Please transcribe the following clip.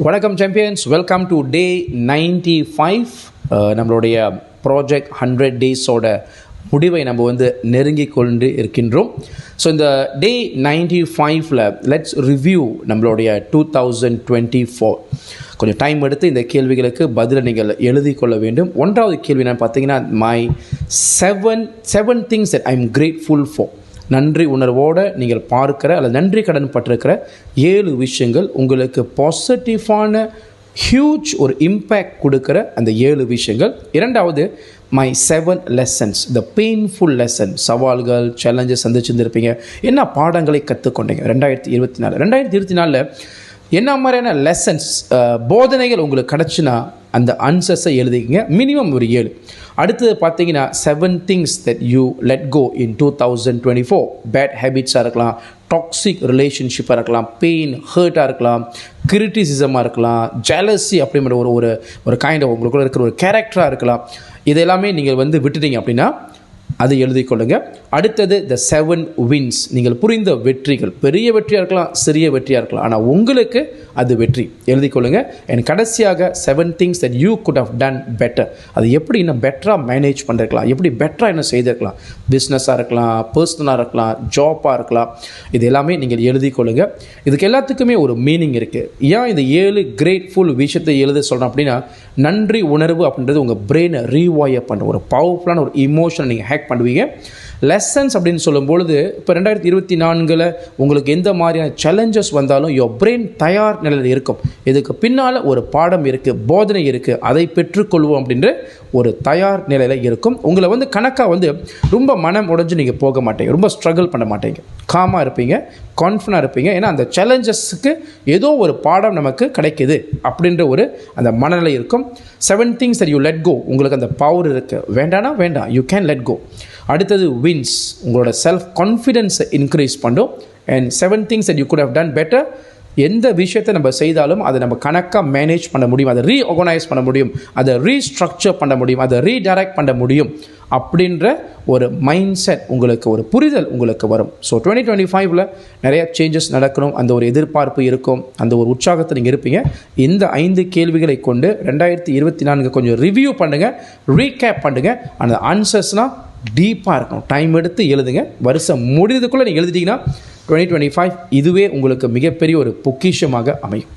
வணக்கம் champions, welcome to day 95. நம்மளுடைய project 100 டேஸோட முடிவை நம்ம நெருங்கி கொண்டு இருக்கின்றோம். ஸோ இந்த டே 95ல் லெட்ஸ் ரிவ்யூ நம்மளுடைய 2024. கொஞ்சம் டைம் எடுத்து இந்த கேள்விகளுக்கு பதிலை நீங்கள் எழுதி கொள்ள வேண்டும். ஒன்றாவது கேள்வி நான் பார்த்தீங்கன்னா, my seven things that I am grateful for. நன்றி உணர்வோடு நீங்கள் பார்க்குற அல்லது நன்றி கடன் பட்டிருக்கிற 7 விஷயங்கள், உங்களுக்கு பாசிட்டிவான ஹியூஜ் ஒரு இம்பேக்ட் கொடுக்குற அந்த 7 விஷயங்கள். இரண்டாவது, my 7 lessons, the painful lesson. சவால்கள், சேலஞ்சஸ் சந்திச்சுருந்துருப்பீங்க, என்ன பாடங்களை கற்றுக்கொண்டீங்க 2024 என்ன மாதிரியான லெசன்ஸ், போதனைகள் உங்களுக்கு கிடச்சுன்னா அந்த ஆன்சர்ஸை எழுதிக்கிங்க. மினிமம் ஒரு 7. அடுத்தது பார்த்தீங்கன்னா 7 things that you let go in 2024. Bad ஹேபிட்ஸாக இருக்கலாம், டாக்ஸிக் ரிலேஷன்ஷிப்பாக இருக்கலாம், பெயின் ஹர்ட்டாக இருக்கலாம், கிரிட்டிசிசமாக இருக்கலாம், ஜெலசி அப்படிங்கிற ஒரு கைண்ட் ஆஃப் உங்களுக்குள்ள இருக்கிற ஒரு கேரக்டராக இருக்கலாம். இதெல்லாமே நீங்கள் விட்டுட்டீங்க அப்படின்னா அதை எழுதி கொள்ளுங்கள். அடுத்தது த 7 வின்ஸ், நீங்கள் புரிந்த வெற்றிகள். பெரிய வெற்றியாக இருக்கலாம், சிறிய வெற்றியாக இருக்கலாம், ஆனால் உங்களுக்கு அது வெற்றி. எழுதி கொள்ளுங்கள். அண்ட் கடைசியாக 7 things that you could have done better. அது எப்படி இன்னும் பெட்டராக மேனேஜ் பண்ணிருக்கலாம், எப்படி பெட்டராக இன்னும் செய்திருக்கலாம். பிஸ்னஸாக இருக்கலாம், பர்சனலாக இருக்கலாம், ஜாப்பாக இருக்கலாம். இது எல்லாமே நீங்கள் எழுதி கொள்ளுங்கள். இதுக்கு எல்லாத்துக்குமே ஒரு மீனிங் இருக்குது. ஏன் இந்த 7 கிரேட்ஃபுல் விஷயத்தை எழுத சொல்கிறேன் அப்படின்னா, நன்றி உணர்வு அப்படின்றது உங்கள் பிரெயினை ரீவாயர் பண்ணுற ஒரு பவர்ஃபுல்லான ஒரு இமோஷனை நீங்கள் ஹேக் பண்ணுவீங்க. லெசன்ஸ் அப்படின்னு சொல்லும்பொழுது, இப்போ 2024 உங்களுக்கு எந்த மாதிரியான சேலஞ்சஸ் வந்தாலும் யோர் பிரெயின் தயார் நிலையில் இருக்கும். இதுக்கு பின்னால் ஒரு பாடம் இருக்குது, போதனை இருக்குது, அதை பெற்றுக்கொள்வோம் அப்படின்ற ஒரு தயார் நிலையில் இருக்கும். உங்களை கணக்காக ரொம்ப மனம் உடைஞ்சு நீங்கள் போக மாட்டீங்க, ரொம்ப ஸ்ட்ரகிள் பண்ண மாட்டீங்க, காமாக இருப்பீங்க, கான்ஃபிடண்டாக இருப்பீங்க. ஏன்னா அந்த சேலஞ்சஸ்க்கு ஏதோ ஒரு பாடம் நமக்கு கிடைக்கிது அப்படின்ற ஒரு அந்த மனநிலை இருக்கும். 7 things that you let go, உங்களுக்கு அந்த பவர் இருக்குது. வேண்டாம், யூ கேன் லெட் கோ. அடுத்தது வின்ஸ், உங்களோட செல்ஃப் கான்ஃபிடென்ஸை இன்க்ரீஸ் பண்ணும். And 7 things that you could have done better. எந்த விஷயத்தை நம்ம செய்தாலும் அதை நம்ம கணக்காக மேனேஜ் பண்ண முடியும், அதை ரீஆர்கனைஸ் பண்ண முடியும், அதை ரீஸ்ட்ரக்சர் பண்ண முடியும், அதை ரீடைரக்ட் பண்ண முடியும் அப்படின்ற ஒரு மைண்ட் செட் உங்களுக்கு, ஒரு புரிதல் உங்களுக்கு வரும். ஸோ 2025 நிறைய சேஞ்சஸ் நடக்கணும், அந்த ஒரு எதிர்பார்ப்பு இருக்கும், அந்த ஒரு உற்சாகத்தை நீங்கள் இருப்பீங்க. இந்த 5 கேள்விகளை கொண்டு 2024 கொஞ்சம் ரிவ்யூ பண்ணுங்கள், ரீகேப் பண்ணுங்கள். அந்த ஆன்சர்ஸ்னால் டீப்பாக இருக்கணும், டைம் எடுத்து எழுதுங்க. வருஷம் முடிகிறதுக்குள்ளே நீங்கள் எழுதிட்டிங்கன்னா 2025 இதுவே உங்களுக்கு மிகப்பெரிய ஒரு பொக்கிஷமாக அமையும்.